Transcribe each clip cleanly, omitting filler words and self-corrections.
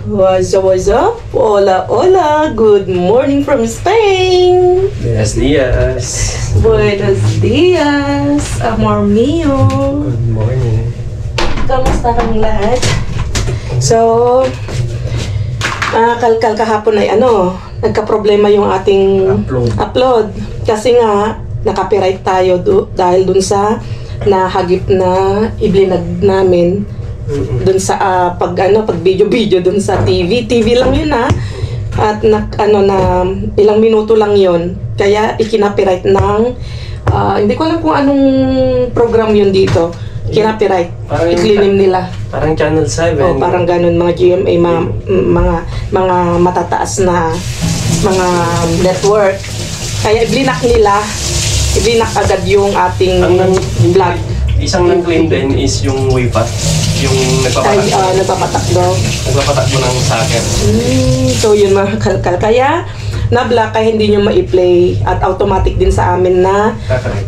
What's up? Hola, hola. Good morning from Spain. Buenos dias. Buenos dias, amor mio. Good morning. Kamusta kang lahat? So, kalkal kahapon ay nagka-problema yung ating upload. Kasi nga, nakapiright tayo dahil dun sa nahagip na iblinag namin dun sa pag video dun sa TV lang yun at ilang minuto lang yun, kaya ikinapiright ng hindi ko alam kung anong program yun dito, kinapiright, iklinim nila parang Channel 7 parang ganun, mga GMA, mga matataas na mga network, kaya iblinak agad yung ating vlog. Isang nag-claim din is yung WIPA, yung nagpapatakbo ng soccer. So yun mga kalkal, kaya na-block, kaya hindi nyo ma-play at automatic din sa amin na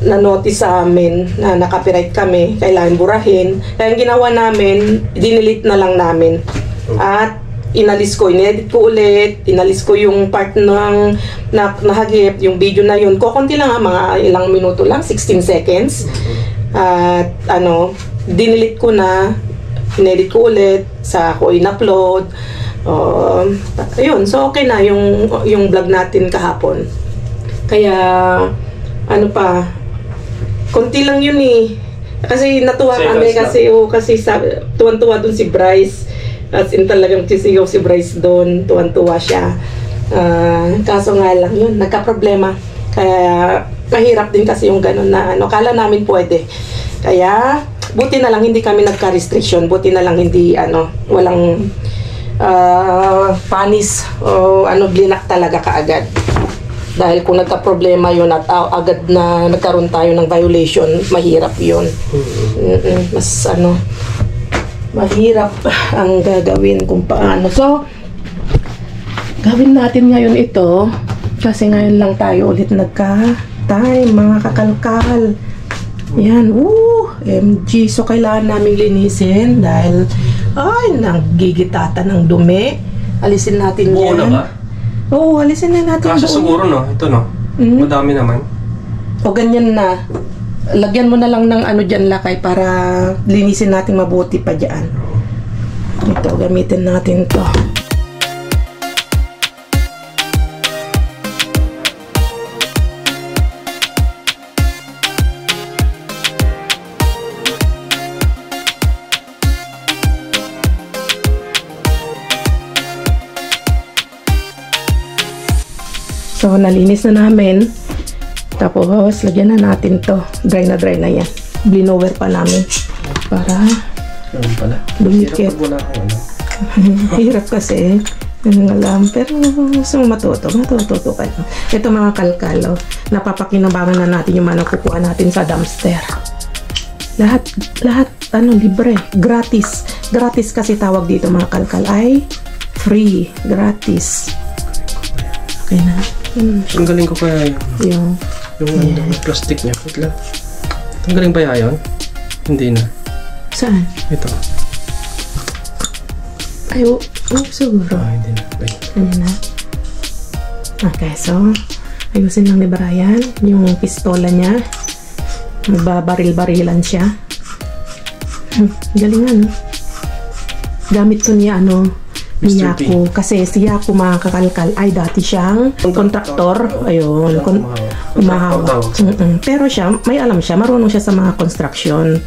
na-notice sa amin na nakapiright kami, kailangan burahin. Kaya ang ginawa namin, dinelete na lang namin at inalis ko, inedit ko ulit, inalis ko yung part ng nahagip, yung video na yun, kukunti lang mga ilang minuto lang, 16 seconds. At dinilit ko na, inedit ko ulit, sa ako in-upload. Ayun, so okay na yung vlog natin kahapon. Kaya konti lang yun kasi natuwa kami kasi tuwan-tuwa dun si Bryce, as in talagang sisigaw si Bryce doon, tuwan-tuwa siya. Kaso nga lang yun, nagka-problema, kaya mahirap din kasi yung ganun na kala namin pwede, kaya buti na lang hindi kami nagka-restriction, buti na lang hindi walang panis o blinak talaga kaagad, dahil kung nagka-problema yun at agad na nagkaroon tayo ng violation, mahirap yun. Mas mahirap ang gagawin kung paano. So gawin natin ngayon ito kasi ngayon lang tayo ulit nagka-time, mga kakalkal. Yan, MG. So kailangan naming linisin dahil naggigitata ng dumi. Alisin natin yan. Buo na ba? Oo, alisin na natin. Kasya siguro ito madami naman. O ganyan na. Lagyan mo na lang ng dyan lakay para linisin natin mabuti pa dyan. Ito, gamitin natin to. So, nalinis na namin. Tapos, lagyan na natin to. Dry na yan. Blinover pa namin. Para dumikit. Hirap kasi. Ganun alam. Pero, gusto mo matuto kayo. Ito mga kalkalo. Napapakinabangan na natin yung mga nakukuha natin sa dumpster. Lahat, libre. Gratis. Gratis kasi tawag dito mga kalkal. Ay, free. Gratis. Okay na. Tanggalin ko kaya yung plastic niya. Tanggalin ba yun? Hindi na. Saan? Ito. Ay, siguro. Hindi na. Hindi na. Okay, so ayusin lang ni Brian yung pistola niya. Magbabaril-barilan siya. Galingan. Gamit ko niya ni Yaku. Kasi si Yaku mga kakalkal ay dati siyang kontraktor. Ayun. Umahawak. Pero siya, may alam siya. Marunong siya sa mga construction.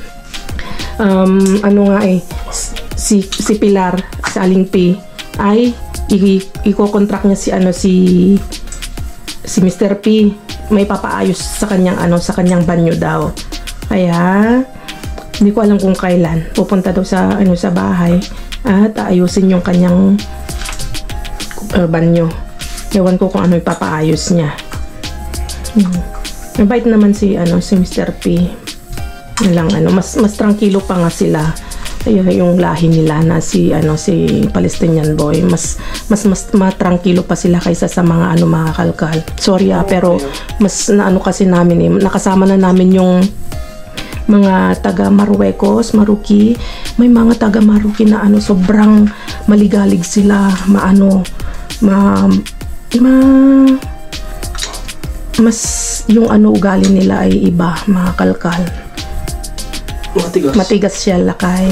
Si Pilar, sa Aling P, ay iko-contract niya si Mr. P. May papaayos sa kanyang banyo daw. Kaya hindi ko alam kung kailan pupunta daw sa bahay at ayusin yung kanyang banyo. Ewan ko kung ano ipapaayos niya. Mabait naman si Mr. P. Mas tranquilo pa nga sila. Ayun yung lahi nila na si Palestinian boy. Mas matrangkilo pa sila kaysa sa mga mga kalkal. Sorry pero mas kasi namin nakasama na namin yung mga taga Marruecos, Maruki. May mga taga Maruki na ano, sobrang maligalig sila, mas yung ano ugali nila ay iba, mga kalkal. Matigas siya lakay.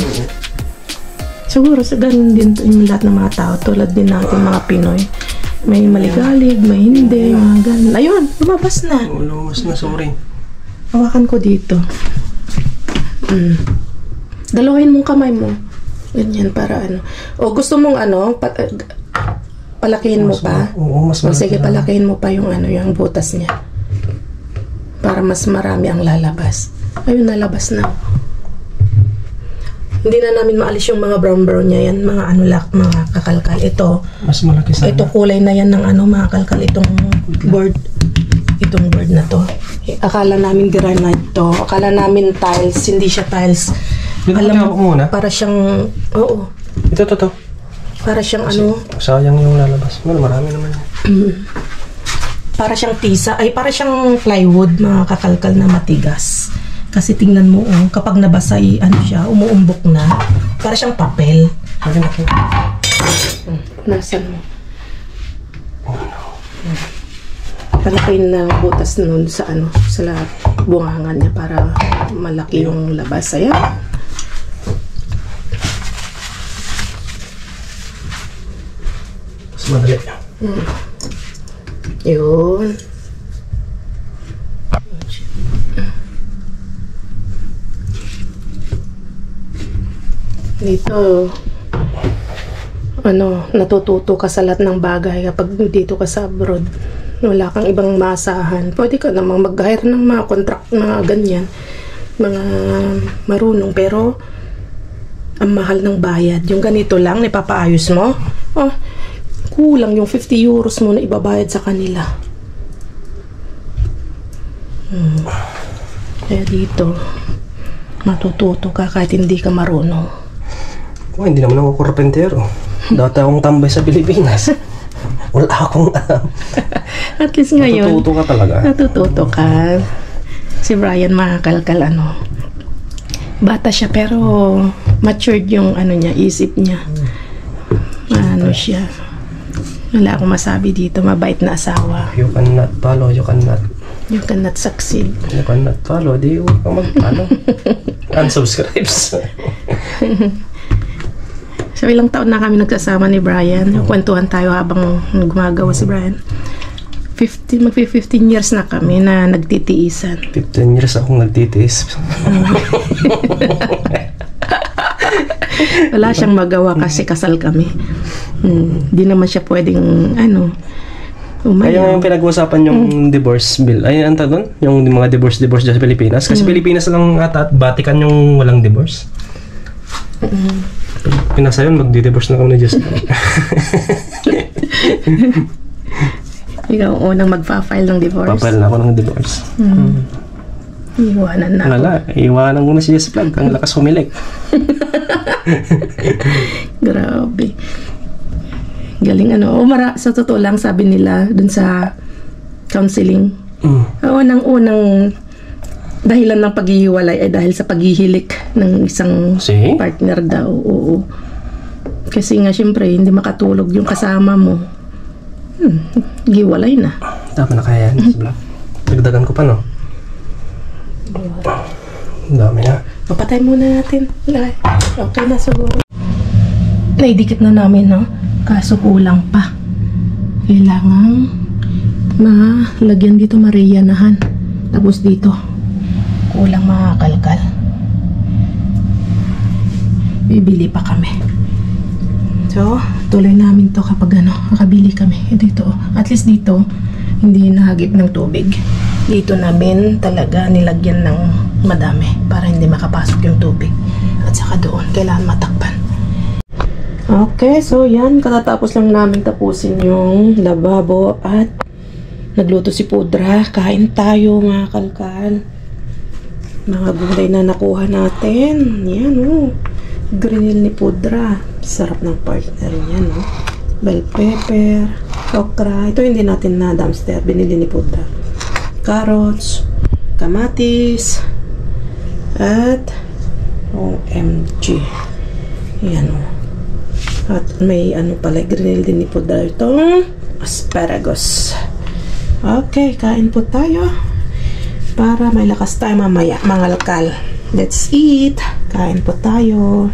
Siguro sa ganun din yung lahat ng mga tao, tulad din natin mga Pinoy. May maligalig, may hindi, mga ganun. Ayun, lumabas na. Lumabas na, sorry. Hawakan ko dito. Dalawahin mong kamay mo. Ganyan, para ano. O gusto mong ano, palakihin mo pa? Oo, mas malaki. Sige, palakihin mo pa yung ano, yung butas niya. Para mas marami ang lalabas. Ayun, nalabas na. Hindi na namin maalis yung mga brown niya yan, mga ano mga kakalkal. Ito, mas malaki sana. Ito kulay na yan ng ano, mga kalkal, itong board. Itong board na to. Akala namin granite to. Akala namin tiles, hindi siya tiles. Alam mo muna. Para siyang, oo. Ito. Para siyang ano. Sayang yung lalabas. Marami naman yan. Para siyang tisa, ay para siyang plywood, mga kakalkal na matigas. Kasi tingnan mo, kapag nabasa, ano siya, umuumbok na. Para siyang papel. Nasaan mo? Oh no. Palakihin na butas nun sa ano, sa bungangan niya para malaki yung labas. Ayan. Mas madali. Yun. Dito, ano, natututo ka sa lahat ng bagay kapag dito ka sa abroad. Wala kang ibang maasahan. Pwede ka namang mag-hire ng mga contract, mga ganyan, mga marunong, pero ang mahal ng bayad. Yung ganito lang, ipapaayos mo, kulang yung 50 euros mo na ibabayad sa kanila. Kaya dito, matututo ka kahit hindi ka marunong. Hindi naman ako karpentero. Dati akong tambay sa Pilipinas. Wala akong alam. At least ngayon, natututo ka talaga. Natututo ka. Si Brian, makakalkal, ano. Bata siya, pero matured yung ano niya, isip niya. Ano siya. Wala akong masabi dito. Mabait na asawa. You cannot follow, you cannot succeed. You cannot follow, di huwag ka mag-follow. Unsubscribes. So, ilang taon na kami nagsasama ni Brian. Kwentuhan tayo habang gumagawa si Brian. Magpi-15 years na kami na nagtitiisan. 15 years akong nagtitiis. Wala siyang magawa kasi kasal kami. Di naman siya pwedeng, Kaya yung pinag-uusapan yung divorce bill. Ay, ano doon? Yung mga divorce sa Pilipinas. Kasi Pilipinas lang ata at Vatican yung walang divorce. Pinasa yun, magdi-divorce na kami na Diyos. Ikaw unang magpa-file ng divorce? Pa-file na ako ng divorce. Iwanan na ako. Wala, iwanan ko na si Jess Vlog. Ang lakas humilik. Grabe. Galing sa totoo lang, sabi nila dun sa counseling. Unang dahilan ng paghihiwalay ay dahil sa paghihilik ng isang partner daw. Oo. Kasi nga syempre hindi makatulog yung kasama mo. Hiwalay na. Tama na kaya yan, Vlog. Dagdagan ko pa, no? Ang dami na. Papatay muna natin. Okay na siguro. Naidikit na namin, no? Kaso kulang pa. Kailangan malagyan dito, mariyanahan. Tapos dito kulang, mga kalkal. Bibili pa kami. So, tuloy namin to kapag nakabili kami. Dito, at least dito hindi nahagip ng tubig. Dito namin talaga nilagyan ng madami para hindi makapasok yung tubig. At saka doon, kailangan matakpan. Okay, so yan. Katatapos lang namin tapusin yung lababo at nagluto si Pudra. Kain tayo, mga kalkal. Mga gulay na nakuha natin. Yan, Grinil ni Pudra. Sarap ng partner yan, Bell pepper, okra. Ito hindi natin na dumpster. Binili ni Pudra. Carrots, kamatis, At OMG. Yan o. At may ano pala, grill din po dahil itong asparagus. Okay, kain po tayo. Para may lakas tayo mamaya, mga lokal. Let's eat. Kain po tayo.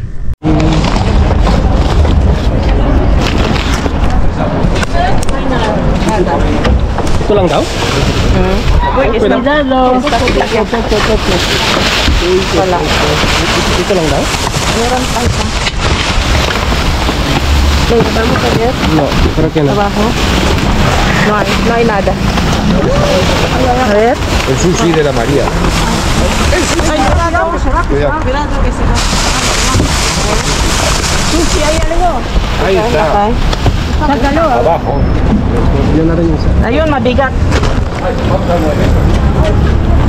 Ito lang daw? Ito lang daw. Meron pa isa. May iba mo kaget? No, creo que no. Trabajo? No hay nada. A ver. El sushi de la María. Ay, cuidado que se va. Cuidado que se va. Sushi, ¿hay algo? Ahí está. Sácalo. Abajo. Yan na rin yung isa. Ayun, mabigat.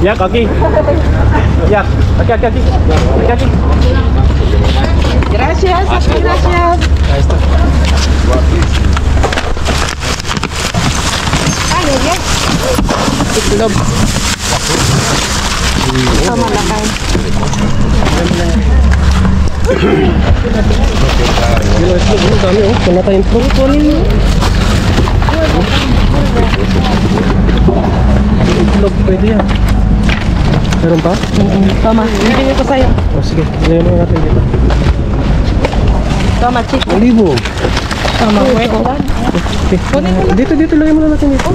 Yak, aquí. Yak, aquí. Aquí. Gracias, gracias. Ahí está. Ay, bien. Itlog. Tama na kain. Ang dami oh. Wala tayong fruit. Kunin mo. Itlog, pwede yan. Meron pa? Tama, hindi ko sa'yo. Oh, sige. Ngayon mo natin dito. Tama, chick. Olivo. Tama, huweko. Okay. Dito. Lagay mo na natin dito.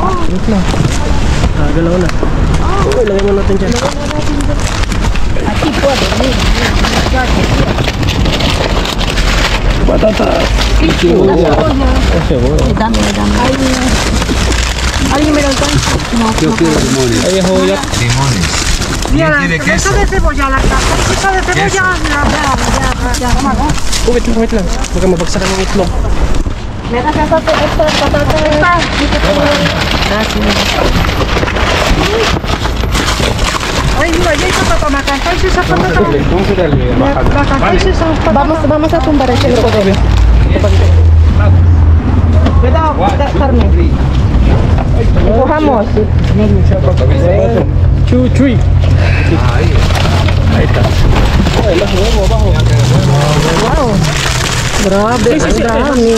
Wait lang. Galaw na. Okay, lagay mo natin dyan. Batata. Dami. ¿Alguien me lo alcanza? Yo quiero limones. Ay, hoyak. Limones. ¿Quién quiere queso? de cebolla, la cabeza de Queso. Oh, wait lang. Baka mabagsakan yung itlog. ¿Me das esta patata? Gracias. Ay, mira, ya hizo papá, ¿me alcanzáis esa patata? Entonces dale, bájalo. Vamos a tumbar ese cordero. Cuidado, Carmen. Cojamos. 2, 3. Ahí está. Ay, bajo. Wow. Grabe, ang dami.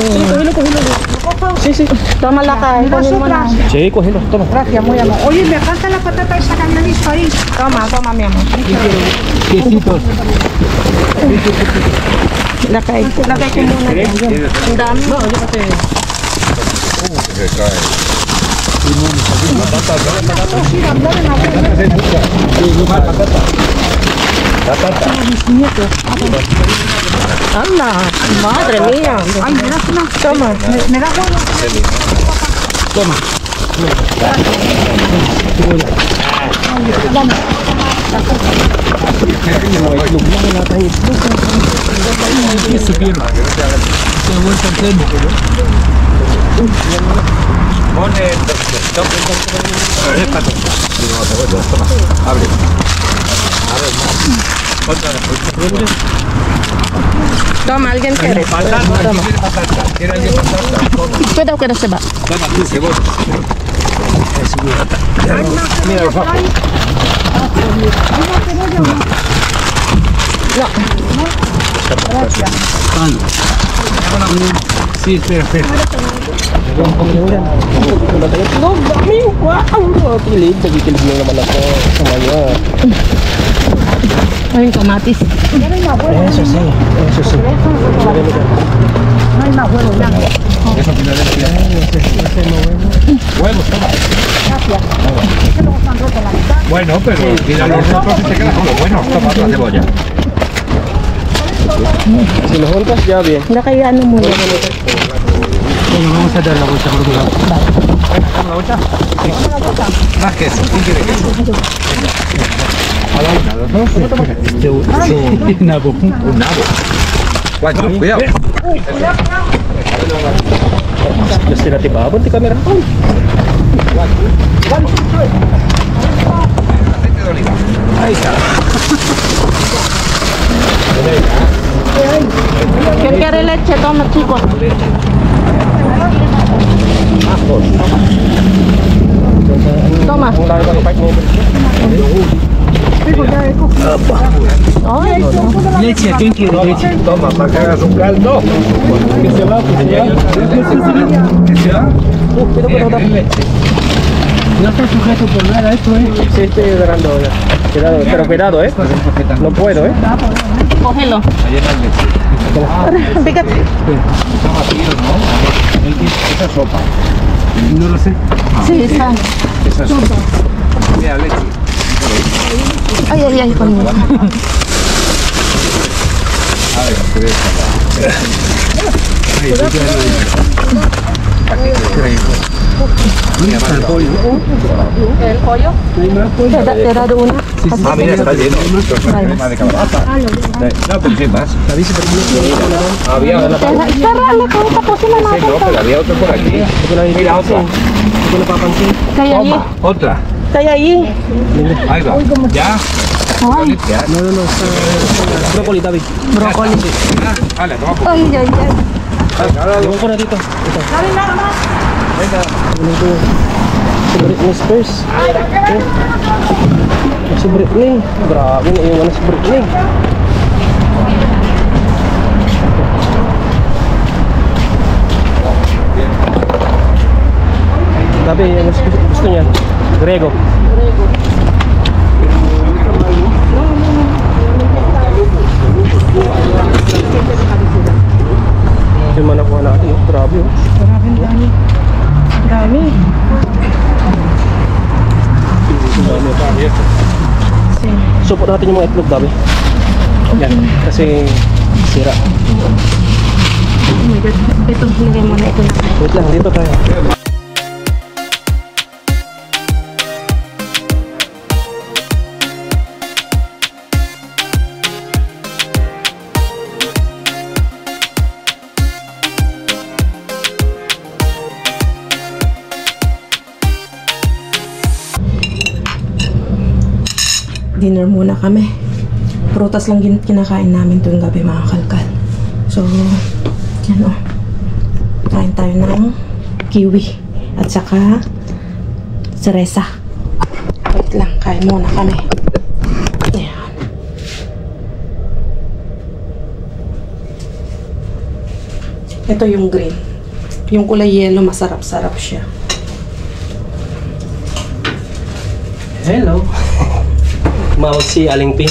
Sí. Toma la caja, ponen mo na. Sí, cógelo. Toma. Gracias, muy amor. Oye, me falta la patata esa que han visto ahí. Toma, mi amor. Quesitos. Lagay ko muna dyan. Ang dami. No, llévate. Se cae. Anda, madre mía. Ay, me das una. Toma. Me da huevo. Pone abre. Toma, alguien quiere. Toma. ¿Quiere alguien patata? Cuidado que no se va. Toma tú, cebolla. Mira, abajo. Sí, espera. No, dami. Wow. Kilid lang naman ako sa maya. Ay, kamatis. Eso sí. No hay más huevo, ya. Eso Filadelfia. Huevos, toma. Bueno, pero tira los rotos y te quedas con los buenos. Toma la cebolla. Si lo juntas ya bien. Nakaya ano muna. Bueno, vamos a dar la vuelta por otro lado. ¿Damos la vuelta? Sí. Más queso. ¿Quién quiere queso? A la una, los dos. Sí. Nabo. Un nabo. Cuatro, cuidado. Just sila tibabon ti kamera ko. Aceite de oliva. Ahí está. ¿Quién quiere leche? Toma, chicos. Toma. Ang layo ng pipe mo. Leche, ¿quién quiere leche? Toma, para que hagas un caldo. Que se va, pues ya. Que se va. Leche. No está sujeto por nada esto, Sí, estoy agarrando. Cuidado, pero cuidado, No puedo, Cógelo. Ayer la leche. Fíjate. Está vacío, ¿no? Esa sopa. No lo sé. Sí, está. Esa sopa. Mira, leche. Ay, conmigo. A ver, te voy a ¿dónde está el pollo? ¿El pollo? Te he dado una. Ah, mira, está lleno. Más de calabaza. No, pensé más. Había otra. Cerrale con esta cocina más. No, pero había otro por aquí. Mira, otra. ¿Qué hay allí? Toma, otra. ¿Qué hay ahí? Ahí va. ¿Ya? Ay, Ya. No, está brócoli, David. Brócoli. Vale, toma por ay, ay. Llevo un ratito. Dale nada más. Si Britney Spears. Si Britney. Grabe, naiwan na si Britney. Sabi, ano gusto niya? Grego. Yung man nakuha natin, grabe. Dami. Support natin yung mga itlog, Dabi. Yan, kasi sira. Oh my God. Ito, nilagay mo na ito na. Wait lang, dito tayo. Dinner muna kami. Prutas lang kinakain namin tuwing gabi, mga kalkal. So, yan o. Kain tayo ng kiwi. At saka cereza. Wait lang, kain muna kami. Yan. Ito yung green. Yung kulay yellow, masarap-sarap siya. Hello. Tumawag si Aling P.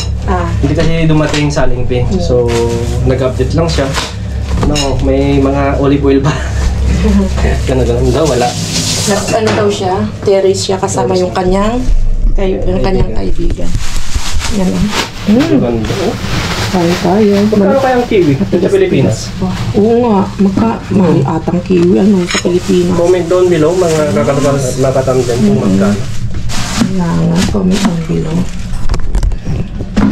Hindi kasi dumating sa Aling P. So, nag-update lang siya. No, may mga olive oil ba? Ganun daw, wala. Ano daw siya? Terrace siya kasama yung kanyang kaibigan. Yan o. Ganda. Kaya tayo. Magkano kayang kiwi sa Pilipinas? Oo nga. Mahal atang kiwi. Ano sa Pilipinas? Comment down below, mga nakatam dyan kung magkano. Kaya nga. Comment down below.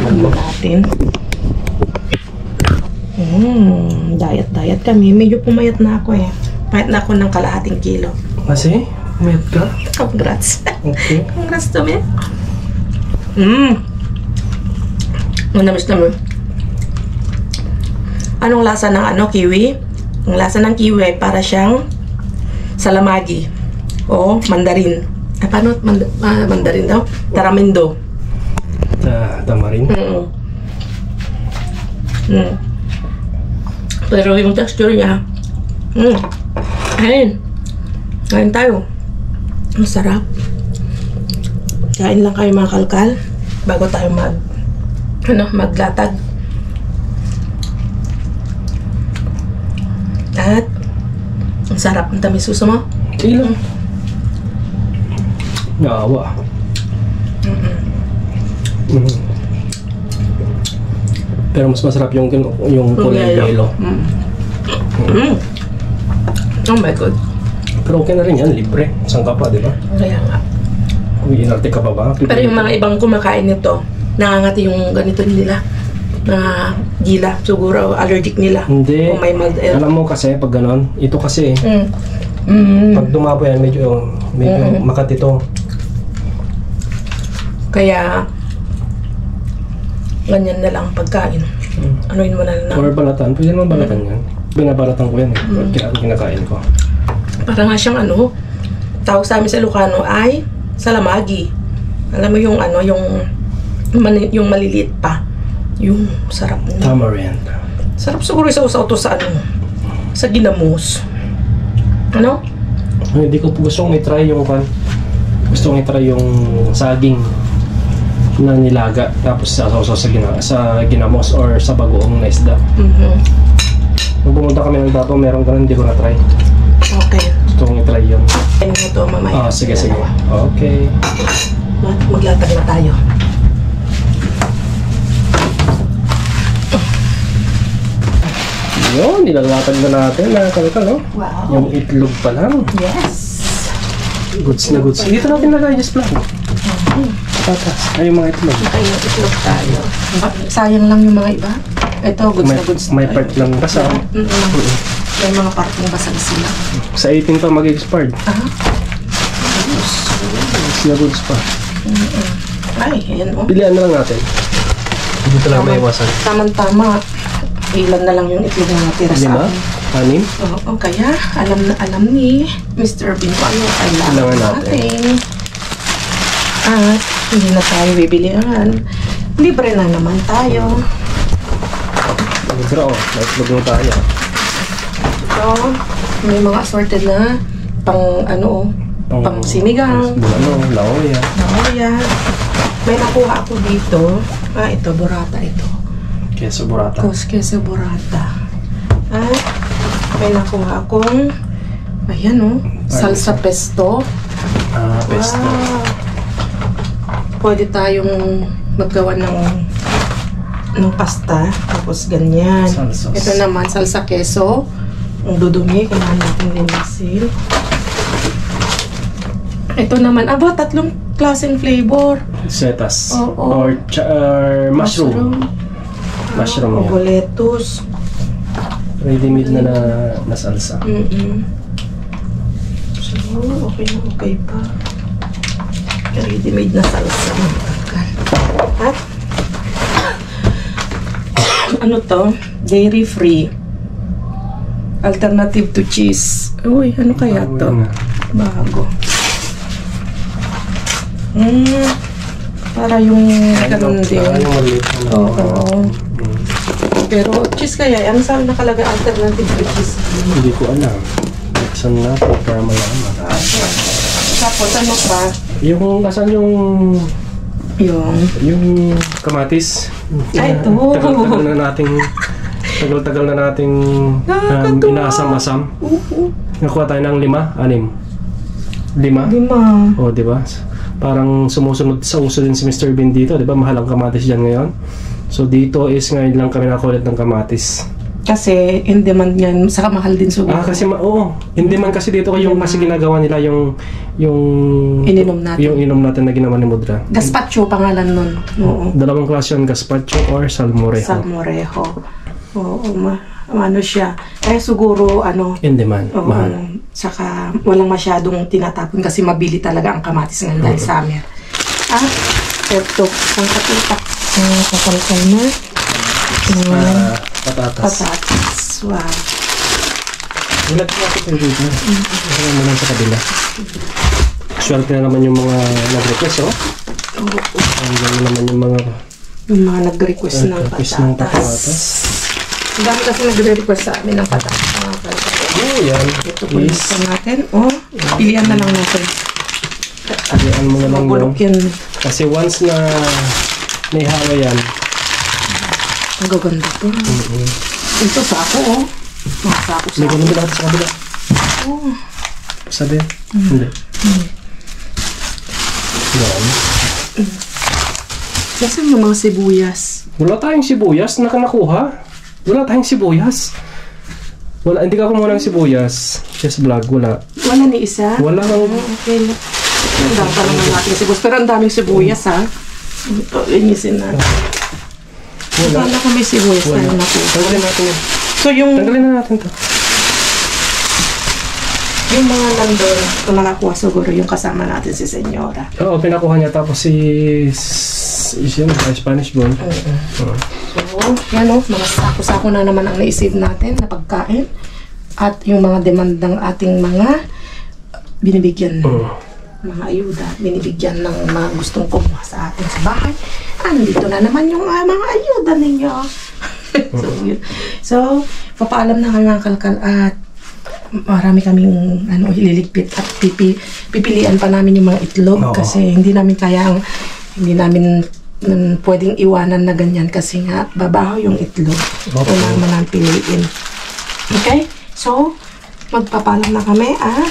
Ano natin? Diet kami. Medyo pumayat na ako eh. Payat na ako ng kalahating kilo. Kasi? Mayat ka? Congrats. Okay. Congrats to me. Manamis naman. Anong lasa ng kiwi? Ang lasa ng kiwi ay para siyang salamagi o mandarin. Paano? Mandarin daw? Taramendo. Tamarin? Pero yung texture niya, kain tayo. Masarap. Kain lang kayo, mga kalkal, bago tayo maglatag. At ang sarap ng tamis. Gusto mo? Sige lang. Naawa. Pero mas masarap yung kulay yellow. Oh my God. Pero okay na rin yan, libre. Isang ka pa, di ba? Kaya nga. Kung inarte ka pa ba? Pero yung mga ibang kumakain nito, nangangati yung ganito nila. Mga gila. Siguro allergic nila. Hindi. O may mild. Alam mo kasi, pag ganon, ito kasi, pag dumapo yan, medyo makati to. Kaya, ganyan na lang ang pagkain. Anuin mo na lang. Or balatan. Pwede naman balatan yan. Binabalatan ko yan eh. Kinakain ko. Parang nga siyang tawag sa amin sa Ilocano ay salamagi. Alam mo yung yung maliliit pa. Yung sarap mo. Tamarind. Sarap siguro isa-usaw to sa ano, sa ginamos. Ano? Hindi ko gustong i-try yung gusto kong i-try yung saging na nilaga tapos sasaw sa ginamos or sa bagoong na isda. Nung pumunta kami ng Davao, meron ganun, hindi ko na-try. Okay. Gusto kong i-try yun. Ano mo to mamaya? Sige. Okay. Maglatag na tayo. Yun, nilalatag na natin na no? Wow. Yung itlog pa lang. Yes. Goods na goods. Dito natin lagay, just lang. Patas. Ay, yung mga itlog. Kaya itlog tayo. Sayang lang yung mga iba. Ito, goods na goods. May part lang kasama. May mga parting basag sila. Sa 18 pa mag-expired. Goods na goods pa. Ay, ayan o. Pilihan na lang natin. Dito lang may iwasan. Tamang-tama. Ilan na lang yung itlog na natira sa akin. 5? Oo, kaya alam na alam ni Mr. Bean kung ano kailangan natin. At hindi na tayo bibilihan. Libre na naman tayo. Pero may itlog na tayo. Ito, may mga assorted na pang pang sinigang. Laoya. May nakuha ako dito. Ito, burrata ito. Queso burrata. Queso burrata. At may nakuha akong ayan salsa pesto. Pesto. Wow. Pwede tayong maggawa ng pasta. Tapos ganyan. Salsas. Ito naman, salsa queso. Ang dudumi, kailangan natin linisin. Ito naman, 3 klaseng flavor. Setas. Oo. Or mushroom. Mushroom yan. Lettuce. Ready-made na salsa. So, okay pa. Ready-made na salsa. At, ano to? Dairy free. Alternative to cheese. Uy, ano kaya to? Bago. Para yung ganun din. Oo. Pero cheese kaya, ano saan nakalagay alternative to cheese? Hindi ko alam. Buksan natin para malaman. Tapos ano pa? Yung, asan yung kamatis? Ito. Tagal-tagal na nating inaasam-asam. Nakuha tayo ng 5? 5? O, diba? Parang sumusunod sa uso din si Mr. Bean dito, diba? Mahal ang kamatis dyan ngayon. So, dito is ngayon lang kami nakakulit ng kamatis. Kasi in demand yan, saka mahal din siguro. Kasi in demand kasi dito yung kasi ginagawa nila yung ininom natin. Yung inom natin na ginawa ni Mudra. Gazpacho pangalan nun. Oo. 2 klase yun, gazpacho or salmorejo. Salmorejo. Oo, ano siya. Kaya siguro, in demand, mahal. Saka walang masyadong tinatapon kasi mabili talaga ang kamatis ngayon dahil summer. Ito, ang katutak. Kakalkal na. Patatas. Wow. Ilag natin yung dito. Ito naman sa kabila. Swerte na naman yung mga nag-request, Ang ganda naman yung mga nag-request ng patatas. Ang dami kasi nagre-request sa amin ng patatas. Yan. Ito po natin. Pilihan na lang natin. Pilihan mo na lang yun. Kasi once na may hawa yan. Ang gaganda po. Ito sako, sako. May ganun din natin sa kabila. Sabi? Hindi. Yan. Kasi yung mga sibuyas. Wala tayong sibuyas na nakuha. Wala tayong sibuyas. Hindi ka kumuha ng sibuyas. Just vlog, wala. Wala ni isa? Wala kang... Okay. Ang dami pa naman natin sibuyas. Pero ang daming sibuyas, Ito, linisin natin. Wala ko may sibuyas na nakuha. Tanggalin natin yan. So Tanggalin na natin to. Yung mga nandun, kung nakakuha siguro yung kasama natin si Senyora. Oo, pinakuha niya tapos si Spanish ball. So, yan mga sako-sako na naman ang naisip natin na pagkain. At yung mga demand ng ating mga binibigyan mga ayuda, binibigyan ng mga gustong kumuha sa atin sa bahay. andito na naman yung mga ayuda ninyo. So, yun. So, papaalam na kami mga kalkal at marami kaming ililigpit at pipilian pa namin yung mga itlog kasi hindi namin pwedeng iwanan na ganyan kasi nga babaho yung itlog. Kailangan mo nang piliin. Okay? So, magpapaalam na kami at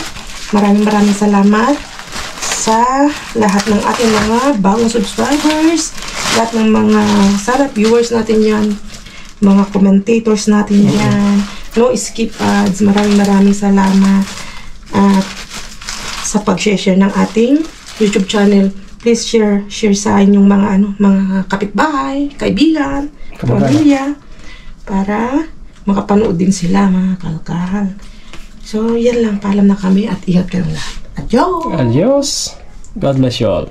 maraming salamat sa lahat ng ating mga bagong subscribers, lahat ng mga sana viewers natin yan, mga commentators natin yan, no skip ads, maraming salamat at sa pag-share ng ating YouTube channel. Please share sa inyong mga kapitbahay, kaibigan, pamilya para makapanood din sila mga kalkal. So yan lang, paalam na kami at ingat kayong lahat. Adios! Adios! God bless you all.